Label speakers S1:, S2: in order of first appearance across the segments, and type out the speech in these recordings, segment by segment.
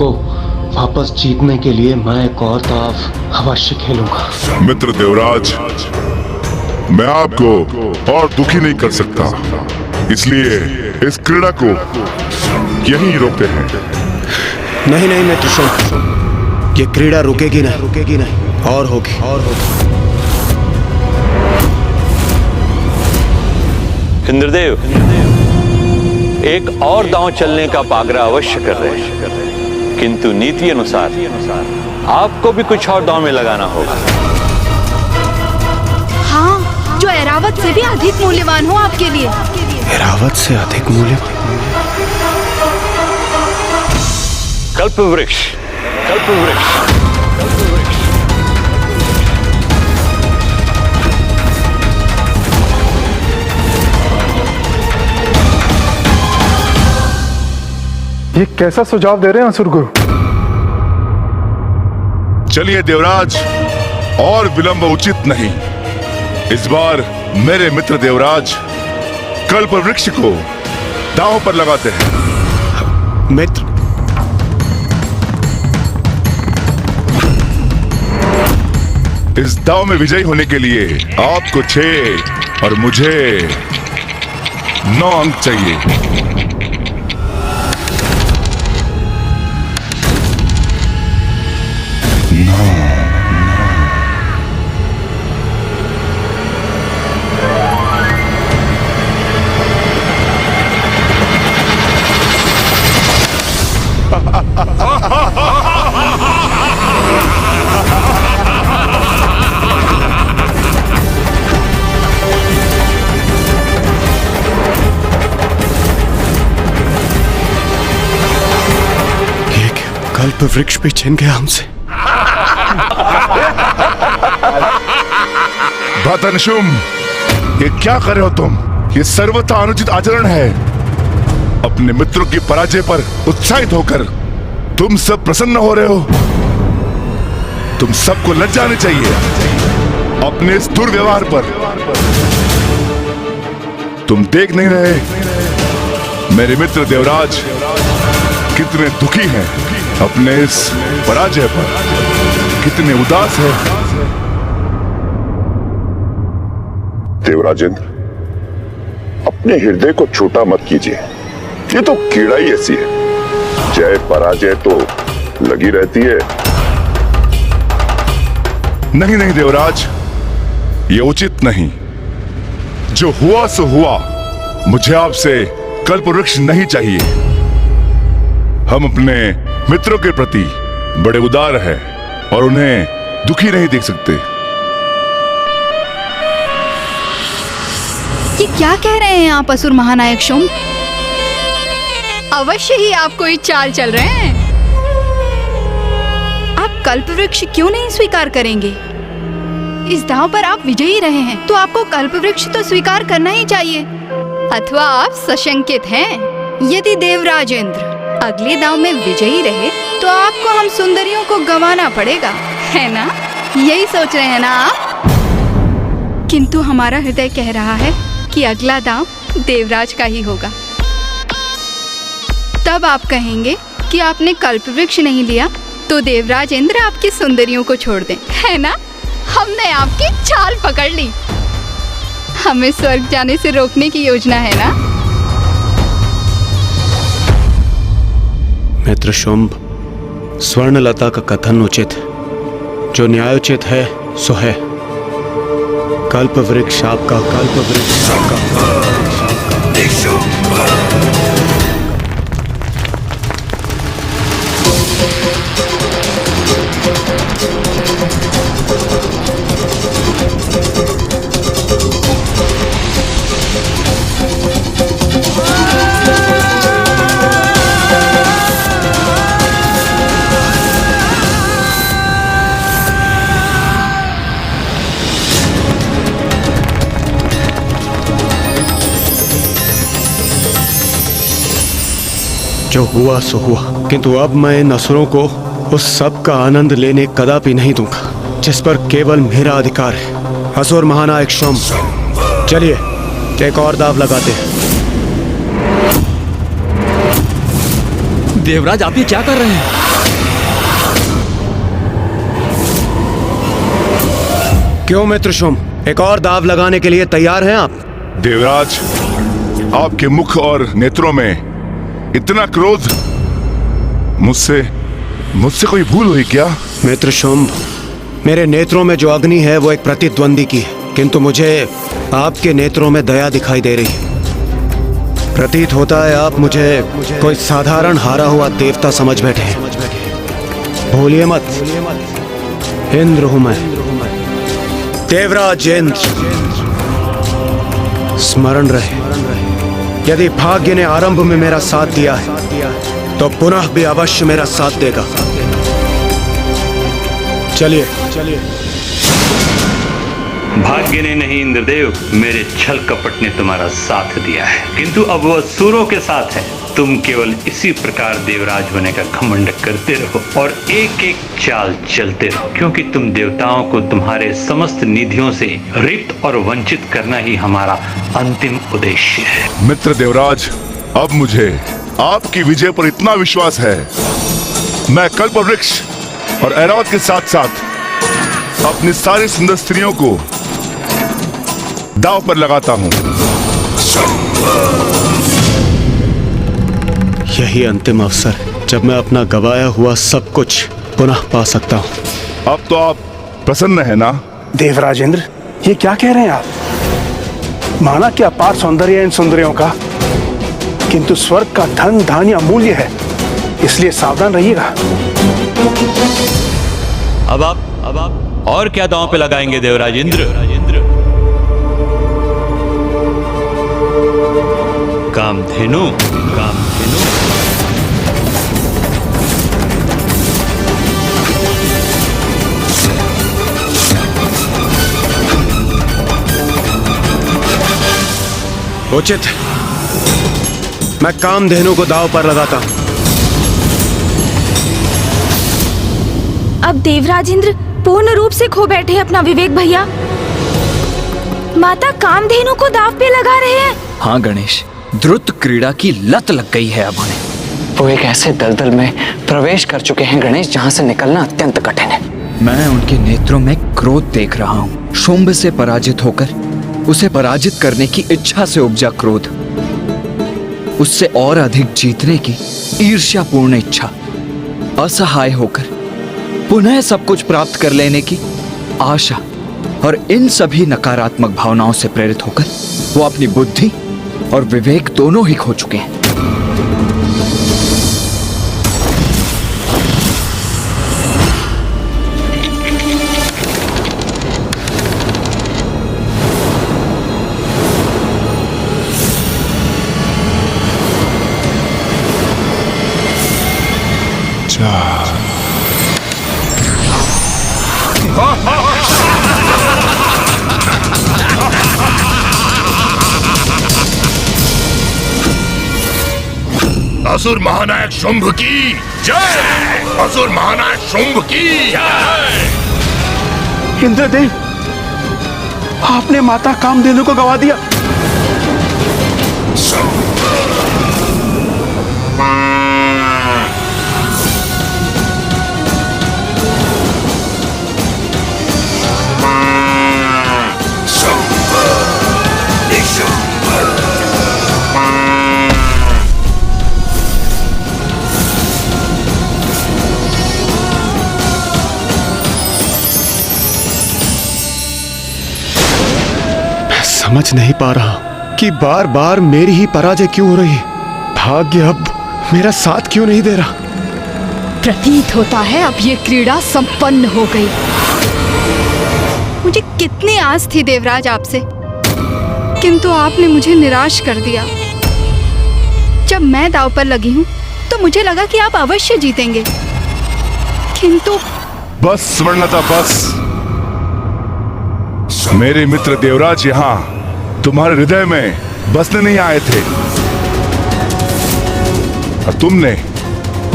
S1: को वापस जीतने के लिए मैं एक और दाव अवश्य खेलूंगा।
S2: मित्र देवराज, मैं आपको और दुखी नहीं कर सकता, इसलिए इस क्रीड़ा को यहीं रोकते हैं।
S3: नहीं नहीं मित्र शुंभ, ये क्रीड़ा रुकेगी नहीं और होगी।
S4: इंद्रदेव एक और दांव चलने का पागरा अवश्य कर रहे हैं, किंतु नीति अनुसार आपको भी कुछ और दांव में लगाना होगा।
S5: हाँ, जो ऐरावत से भी अधिक मूल्यवान हो आपके लिए।
S3: ऐरावत से अधिक मूल्यवान?
S4: कल्पवृक्ष।
S6: ये कैसा सुझाव दे रहे हैं असुर गुरु?
S2: चलिए देवराज, और विलंब उचित नहीं। इस बार मेरे मित्र देवराज कल्प वृक्ष को दांव पर लगाते हैं।
S3: मित्र,
S2: इस दांव में विजयी होने के लिए आपको 6 और मुझे 9 अंक चाहिए।
S3: कल्प वृक्ष भी छिन गया हमसे।
S2: भतनशुम, ये क्या कर रहे हो तुम? ये सर्वथा अनुचित आचरण है। अपने मित्रों की पराजय पर उत्साहित होकर तुम सब प्रसन्न हो रहे हो। तुम सबको लज्जा आनी चाहिए अपने इस दुर्व्यवहार पर। तुम देख नहीं रहे मेरे मित्र देवराज कितने दुखी हैं अपने इस पराजय पर, कितने उदास है।
S7: देवराजेंद्र, अपने हृदय को छोटा मत कीजिए। ये तो कीड़ा ही ऐसी है, जय पराजय तो लगी रहती है।
S2: नहीं नहीं देवराज, ये उचित नहीं। जो हुआ सो हुआ। मुझे आपसे कल्प वृक्ष नहीं चाहिए। हम अपने मित्रों के प्रति बड़े उदार हैं और उन्हें दुखी नहीं देख सकते।
S5: ये क्या कह रहे हैं आप असुर महानायक शुंभ?
S8: अवश्य ही आप कोई चाल चल रहे हैं।
S5: आप कल्पवृक्ष क्यों नहीं स्वीकार करेंगे? इस दांव पर आप विजयी रहे हैं, तो आपको कल्पवृक्ष तो स्वीकार करना ही चाहिए।
S8: अथवा आप सशंकित हैं?
S5: यदि देवराजेंद्र अगले दांव में विजयी रहे तो आपको हम सुंदरियों को गंवाना पड़ेगा,
S8: है ना? यही सोच रहे हैं ना आप?
S5: किंतु हमारा हृदय कह रहा है कि अगला दांव देवराज का ही होगा। तब आप कहेंगे कि आपने कल्पवृक्ष नहीं लिया, तो देवराज इंद्र आपकी सुंदरियों को छोड़ दें,
S8: है ना? हमने आपकी चाल पकड़ ली। हमें स्वर्ग जाने से रोकने की योजना है ना?
S3: मित्र शुंभ, स्वर्णलता का कथन उचित है। जो न्यायोचित है सो है। कल्प वृक्ष आपका, कल्प वृक्ष आपका। जो हुआ सो हुआ, किंतु अब मैं इन असुरों को उस सब का आनंद लेने कदापि नहीं दूंगा जिस पर केवल मेरा अधिकार है। असुर महानायक शुंभ, चलिए एक और दाव लगाते हैं।
S9: देवराज, आप ये क्या कर रहे हैं?
S3: क्यों मित्र शुम, एक और दाव लगाने के लिए तैयार हैं आप?
S2: देवराज, आपके मुख और नेत्रों में इतना क्रोध, मुझसे कोई भूल हुई क्या?
S3: मित्र शुंभ, मेरे नेत्रों में जो अग्नि है वो एक प्रतिद्वंदी की है, किंतु मुझे आपके नेत्रों में दया दिखाई दे रही है। प्रतीत होता है आप मुझे कोई साधारण हारा हुआ देवता समझ बैठे हैं। भूलिए मत, इंद्र हूं मैं, देवराज इंद्र। स्मरण रहे, यदि भाग्य ने आरंभ में मेरा साथ दिया है तो पुनः भी अवश्य मेरा साथ देगा। चलिए।
S4: भाग्य ने नहीं इंद्रदेव, मेरे छल कपट ने तुम्हारा साथ दिया है, किंतु अब वह असुरों के साथ है। तुम केवल इसी प्रकार देवराज होने का घमंड करते रहो और एक एक चाल चलते रहो, क्योंकि तुम देवताओं को तुम्हारे समस्त निधियों से रिक्त और वंचित करना ही हमारा अंतिम उद्देश्य है।
S2: मित्र देवराज, अब मुझे आपकी विजय पर इतना विश्वास है, मैं कल्पवृक्ष और ऐरावत के साथ साथ अपनी सारी सुंदर स्त्रियों को दांव पर लगाता हूं।
S3: यही अंतिम अवसर है जब मैं अपना गवाया हुआ सब कुछ पुनः पा सकता हूं।
S2: अब तो आप प्रसन्न है ना?
S6: देवराजेंद्र, ये क्या कह रहे हैं आप? माना कि अपार सौंदर्य इन सुंदरियों का, किंतु स्वर्ग का धन धान्य अमूल्य है, इसलिए सावधान रहिएगा।
S4: अब आप और क्या दांव पे लगाएंगे देवराज इंद्र? कामधेनु।
S3: उचित, मैं कामधेनु को दांव पर लगाता हूं।
S10: अब देवराज इंद्र पूर्ण रूप से खो बैठे हैं अपना विवेक भैया। माता कामधेनु को दांव पे लगा रहे हैं।
S9: हाँ गणेश, द्रुत क्रीड़ा की लत लग गई है अब उन्हें।
S11: वो एक ऐसे दलदल में प्रवेश कर चुके हैं गणेश, जहाँ से निकलना अत्यंत कठिन है।
S9: मैं उनके नेत्रों में क्रोध देख रहा हूँ। शुंभ से पराजित होकर उसे पराजित करने की इच्छा से उपजा क्रोध, उससे और अधिक जीतने की ईर्ष्यापूर्ण इच्छा, असहाय होकर पुनः सब कुछ प्राप्त कर लेने की आशा, और इन सभी नकारात्मक भावनाओं से प्रेरित होकर वो अपनी बुद्धि और विवेक दोनों ही खो चुके हैं।
S2: असुर महानायक शुंभ की जय! असुर महानायक शुंभ की जय!
S6: इंद्रदेव, आपने माता कामधेनु को गवा दिया।
S3: समझ नहीं पा रहा कि बार बार मेरी ही पराजय क्यों हो रही है। भाग्य अब मेरा साथ क्यों नहीं दे रहा।
S5: प्रतीत होता है अब ये क्रीड़ा संपन्न हो गई। मुझे कितनी आस थी देवराज आपसे, किंतु आपने मुझे निराश कर दिया। जब मैं दांव पर लगी हूँ तो मुझे लगा कि आप अवश्य जीतेंगे, किंतु
S2: बस स्वर्णलता, बस। मेरे मित्र देवराज यहाँ तुम्हारे हृदय में बसने नहीं आए थे, और तुमने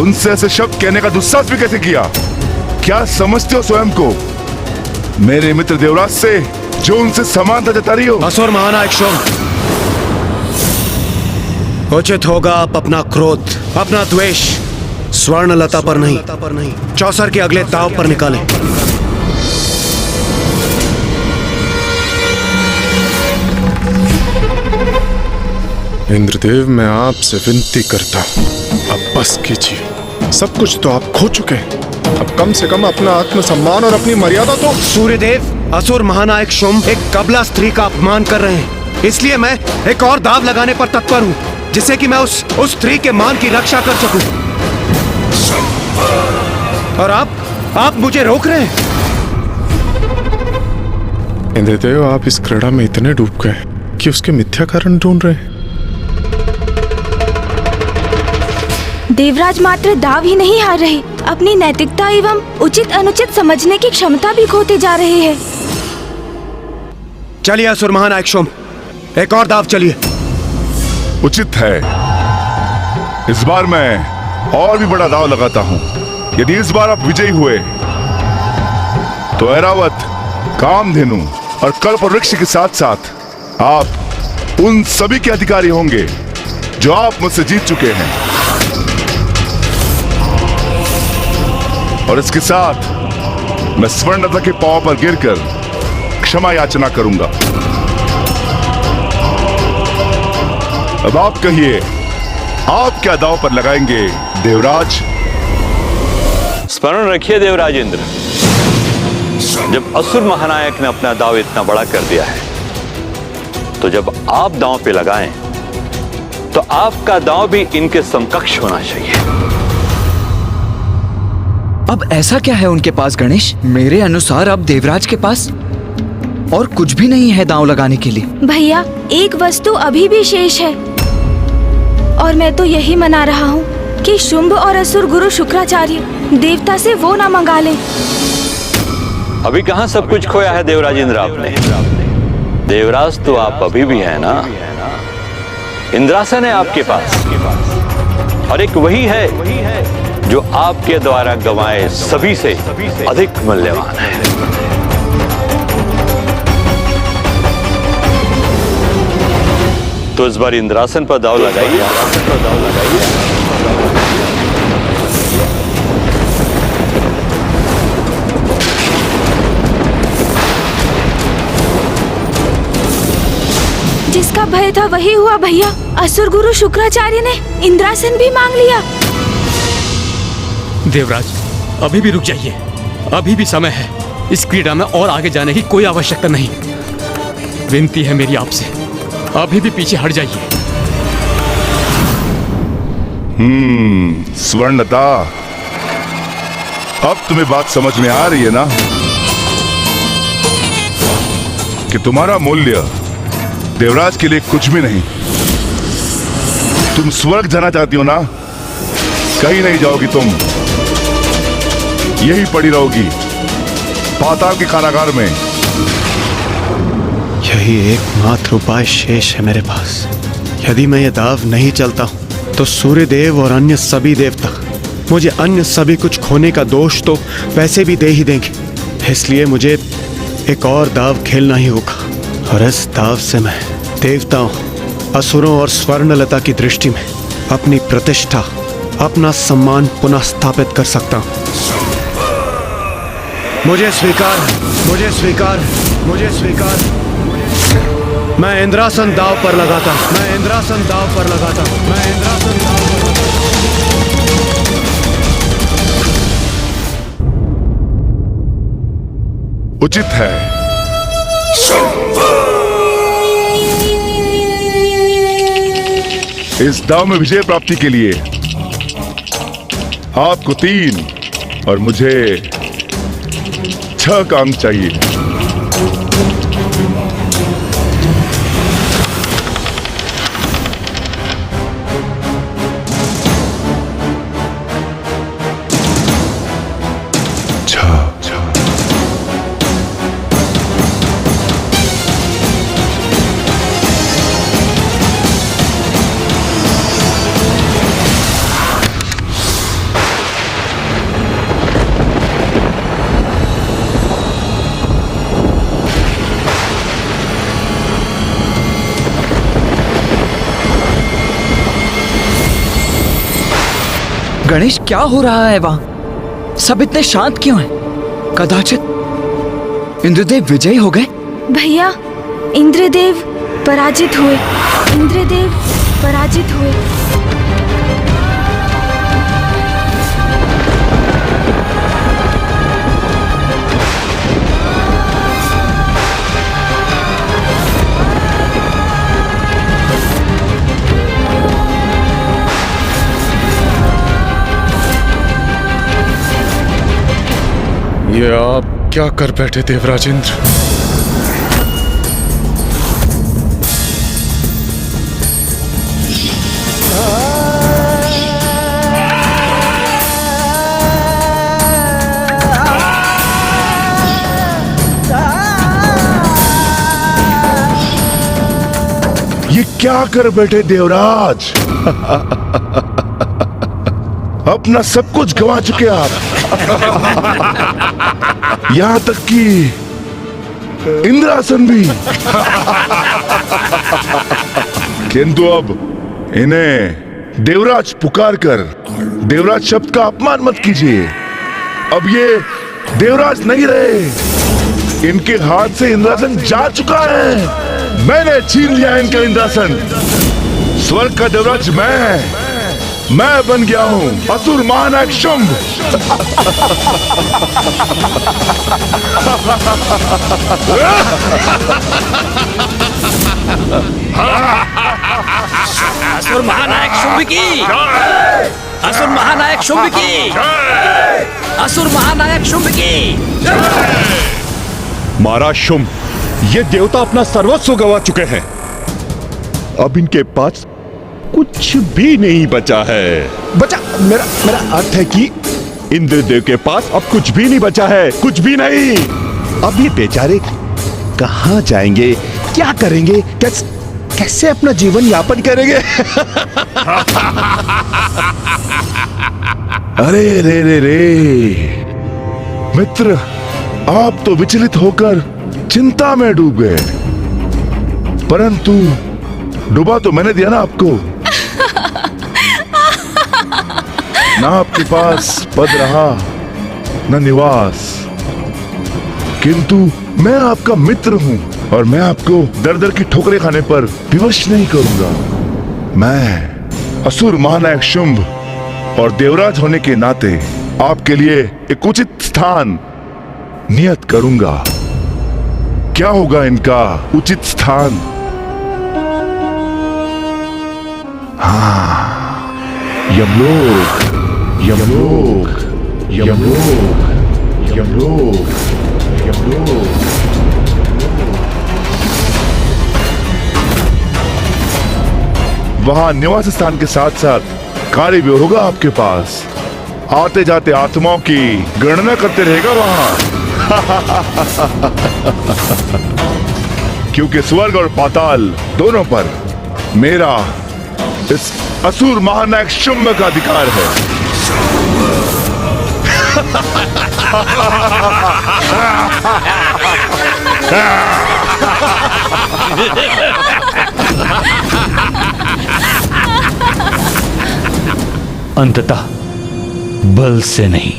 S2: उनसे ऐसे शब्द कहने का दुस्साहस भी कैसे किया? क्या समझते हो स्वयं को मेरे मित्र देवराज से, जो उनसे समानता जता रही हो?
S3: असुर महानायक शुंभ, उचित होगा आप अपना क्रोध, अपना द्वेष स्वर्णलता पर नहीं, चौसर के अगले दाव पर निकालें।
S12: इंद्रदेव, मैं आपसे विनती करता हूँ, अब बस कीजिए। सब कुछ तो आप खो चुके हैं, अब कम से कम अपना आत्मसम्मान और अपनी मर्यादा तो।
S3: सूर्यदेव, असुर महानायक शुंभ एक कबला स्त्री का अपमान कर रहे हैं, इसलिए मैं एक और दाव लगाने पर तत्पर हूँ, जिससे कि मैं उस स्त्री के मान की रक्षा कर सकूं। और आप मुझे रोक रहे हैं।
S12: इंद्रदेव, आप इस क्रीड़ा में इतने डूब गए कि उसके मिथ्या कारण ढूंढ रहे हैं।
S10: देवराज मात्र दाव ही नहीं हार रहे, अपनी नैतिकता एवं उचित अनुचित समझने की क्षमता भी खोते जा रहे हैं।
S3: चलिए असुर महानायक शुंभ, एक और दाव चलिए।
S2: उचित है। इस बार मैं और भी बड़ा दाव लगाता हूं। यदि इस बार आप विजयी हुए तो ऐरावत, कामधेनु और कल्पवृक्ष के साथ साथ आप उन सभी के अधिकारी होंगे जो आप मुझसे जीत चुके हैं। और इसके साथ मैं स्वर्णलता के पांव पर गिरकर क्षमा याचना करूंगा। अब आप कहिए, आप क्या दांव पर लगाएंगे देवराज?
S4: स्मरण रखिए देवराज इंद्र, जब असुर महानायक ने अपना दांव इतना बड़ा कर दिया है, तो जब आप दांव पे लगाएं तो आपका दांव भी इनके समकक्ष होना चाहिए।
S9: अब ऐसा क्या है उनके पास गणेश? मेरे अनुसार अब देवराज के पास और कुछ भी नहीं है दांव लगाने के लिए।
S10: भैया, एक वस्तु अभी भी शेष है, और मैं तो यही मना रहा हूँ कि शुंभ और असुर गुरु शुक्राचार्य देवता से वो ना मंगा ले।
S4: अभी कहां सब कुछ खोया है देवराज इंद्र आपने? देवराज तो आप अभी भी है ना। इंद्रासन है आपके पास, और एक वही है जो आपके द्वारा गंवाए सभी से अधिक मूल्यवान है। तो इस बार इंद्रासन पर दांव लगाइए।
S10: जिसका भय था वही हुआ भैया। असुर गुरु शुक्राचार्य ने इंद्रासन भी मांग लिया।
S13: देवराज, अभी भी रुक जाइए, अभी भी समय है। इस क्रीड़ा में और आगे जाने की कोई आवश्यकता नहीं। विनती है मेरी आपसे, अभी भी पीछे हट जाइए।
S2: स्वर्णलता, अब तुम्हें बात समझ में आ रही है ना कि तुम्हारा मूल्य देवराज के लिए कुछ भी नहीं। तुम स्वर्ग जाना चाहती हो ना? कहीं नहीं जाओगी तुम, यही पड़ी रहोगी पाताल के कारागार में।
S3: यही एकमात्र उपाय शेष है मेरे पास। यदि मैं ये दाव नहीं चलता हूं तो सूर्यदेव और अन्य सभी देवता मुझे अन्य सभी कुछ खोने का दोष तो वैसे भी दे ही देंगे। इसलिए मुझे एक और दाव खेलना ही होगा, और इस दाव से मैं देवताओं, असुरों और स्वर्णलता की दृष्टि में अपनी प्रतिष्ठा, अपना सम्मान पुनः स्थापित कर सकता हूं। मुझे स्वीकार, मुझे स्वीकार, मुझे स्वीकार। मैं इंद्रासन दाव पर लगाता हूं, मैं इंद्रासन दाव पर लगाता हूं, मैं इंद्रासन दाव पर लगाता हूं।
S2: उचित है। इस दाव में विजय प्राप्ति के लिए आपको 3 और मुझे 6 का अंक चाहिए।
S9: गणेश, क्या हो रहा है वहां? सब इतने शांत क्यों हैं? कदाचित इंद्रदेव विजयी हो गए?
S10: भैया, इंद्रदेव पराजित हुए। इंद्रदेव पराजित हुए।
S12: ये आप क्या कर बैठे देवराज इंद्र?
S2: ये क्या कर बैठे देवराज? अपना सब कुछ गंवा चुके आप। यहां तक कि इंद्रासन भी। किंतु अब इन्हें देवराज पुकार कर देवराज शब्द का अपमान मत कीजिए। अब ये देवराज नहीं रहे। इनके हाथ से इंद्रासन जा चुका है। मैंने छीन लिया इनका इंद्रासन। स्वर्ग का देवराज मैं बन गया हूं, असुर महानायक शुंभ।
S14: असुर महानायक शुंभ की, असुर महानायक शुंभ की, असुर महानायक शुंभ की।
S15: महाराज शुंभ, ये देवता अपना सर्वस्व गंवा चुके हैं। अब इनके पास कुछ भी नहीं बचा है। बचा मेरा अर्थ है कि इंद्रदेव के पास अब कुछ भी नहीं बचा है, कुछ भी नहीं। अब ये बेचारे कहां जाएंगे, क्या करेंगे, कैसे अपना जीवन यापन करेंगे?
S2: अरे रे रे रे मित्र, आप तो विचलित होकर चिंता में डूब गए, परंतु डूबा तो मैंने दिया ना आपको। ना आपके पास पद रहा, न निवास, किंतु मैं आपका मित्र हूं और मैं आपको दर दर की ठोकरें खाने पर विवश नहीं करूंगा। मैं असुर महानायक शुंभ और देवराज होने के नाते आपके लिए एक उचित स्थान नियत करूंगा। क्या होगा इनका उचित स्थान? हाँ, यमलोक, यमलोक, यमलोक, यमलोक, यमलोक। वहां निवास स्थान के साथ साथ कार्य भी होगा आपके पास। आते जाते आत्माओं की गणना करते रहेगा वहां। क्योंकि स्वर्ग और पाताल दोनों पर मेरा इस असुर महानायक शुंभ का अधिकार है।
S4: अंततः बल से नहीं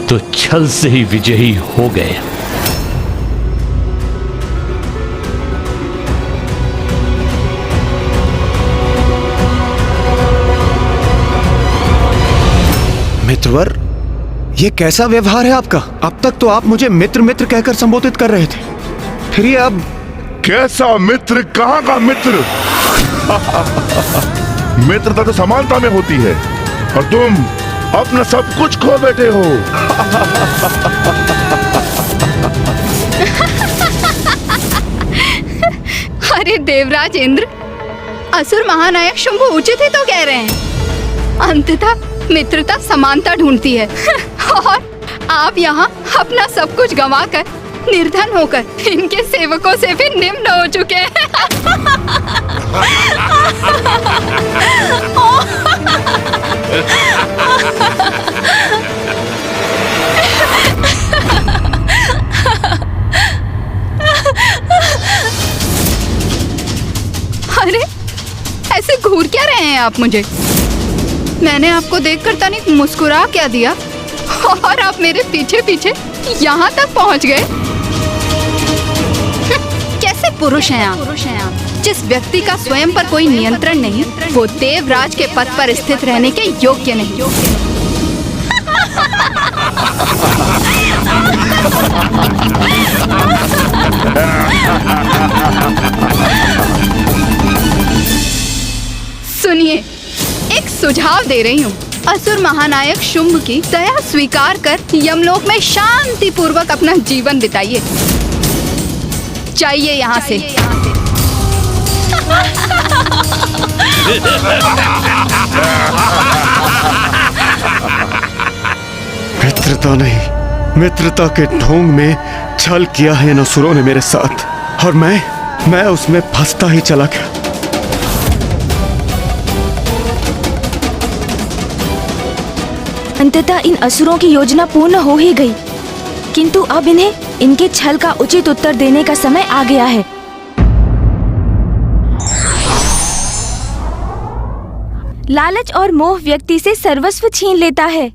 S4: तो छल से ही विजयी हो गए।
S3: मित्रवर, ये कैसा व्यवहार है आपका? अब तक तो आप मुझे मित्र मित्र कहकर संबोधित कर रहे थे, फिर ये अब
S2: कैसा मित्र? कहां का मित्र? मित्रता तो समानता में होती है और तुम अपना सब कुछ खो बैठे हो।
S8: अरे देवराज इंद्र, असुर महानायक शुंभ उचित ही तो कह रहे हैं। अंततः मित्रता समानता ढूंढती है और आप यहाँ अपना सब कुछ गंवाकर निर्धन होकर इनके सेवकों से भी निम्न हो चुके हैं।
S5: अरे ऐसे घूर क्या रहे हैं आप मुझे?
S8: मैंने आपको देखकर तनिक मुस्कुरा क्या दिया और आप मेरे पीछे पीछे यहाँ तक पहुँच गए। कैसे पुरुष हैं आप? जिस व्यक्ति का स्वयं पर कोई नियंत्रण नहीं, वो देवराज के पद पर स्थित रहने के योग्य नहीं। सुनिए, एक सुझाव दे रही हूँ। असुर महानायक शुंभ की दया स्वीकार कर यमलोक में शांति पूर्वक अपना जीवन बिताइए। जाइए यहाँ से।
S3: मित्रता नहीं, मित्रता के ढोंग में छल किया है इन असुरों ने मेरे साथ, और मैं उसमें फंसता ही चला गया।
S10: अंततः इन असुरों की योजना पूर्ण हो ही गई, किंतु अब इन्हें इनके छल का उचित उत्तर देने का समय आ गया है। लालच और मोह व्यक्ति से सर्वस्व छीन लेता है।